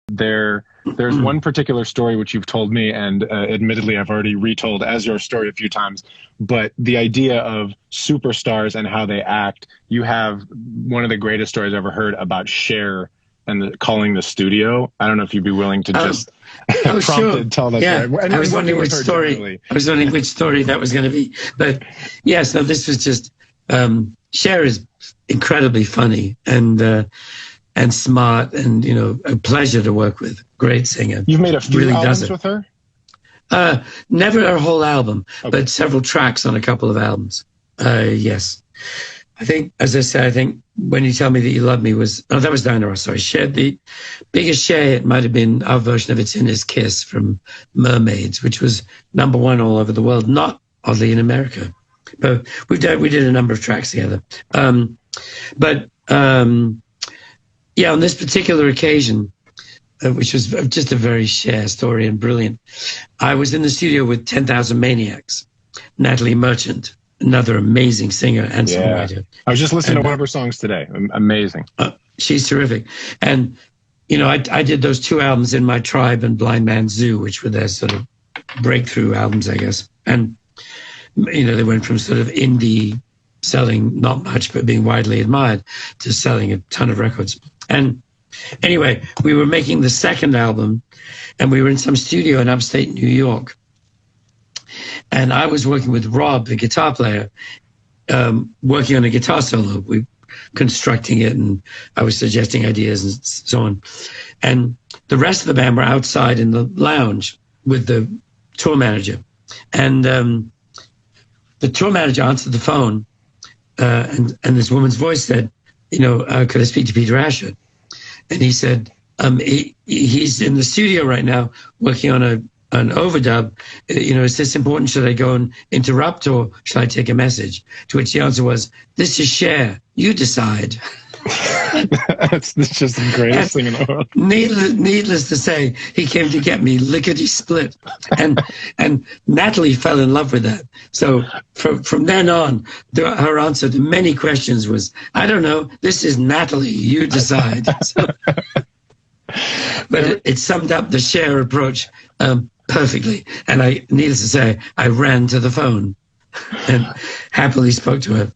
There's one particular story which you've told me, and admittedly I've already retold as your story a few times, but the idea of superstars and how they act, you have one of the greatest stories I've ever heard about Cher and calling the studio. I don't know if you'd be willing to just tell that story. I was wondering which story. Generally. I was wondering which story that was going to be. But yes, no, this was just Cher is incredibly funny and smart, and a pleasure to work with. Great singer. You've made a few albums with her? Never a whole album, but several tracks on a couple of albums. Yes. I think, as I said, When You Tell Me That You Love Me that was Diana Ross, sorry. Cher, the biggest Cher hit might have been our version of It's in His Kiss from Mermaids, which was #1 all over the world, not oddly in America. But we did a number of tracks together. Yeah, on this particular occasion, which was just a very Cher story and brilliant, I was in the studio with 10,000 Maniacs, Natalie Merchant, another amazing singer and songwriter. I was just listening to one of her songs today. Amazing. She's terrific. And, I did those 2 albums in My Tribe and Blind Man's Zoo, which were their sort of breakthrough albums, I guess. And, they went from sort of indie, selling not much but being widely admired, to selling a ton of records. And anyway, we were making the second album, and we were in some studio in upstate New York. And I was working with Rob, the guitar player, working on a guitar solo. We constructing it, and I was suggesting ideas and so on. And the rest of the band were outside in the lounge with the tour manager. And the tour manager answered the phone, and this woman's voice said, could I speak to Peter Asher? And he said, he's in the studio right now working on an overdub. Is this important? Should I go and interrupt, or should I take a message? To which the answer was, this is Cher. You decide. That's just the greatest thing in the world. Needless to say, he came to get me lickety-split. And Natalie fell in love with that. So from then on, her answer to many questions was, I don't know, this is Natalie, you decide. But it summed up the Cher approach perfectly. And needless to say, I ran to the phone and happily spoke to her.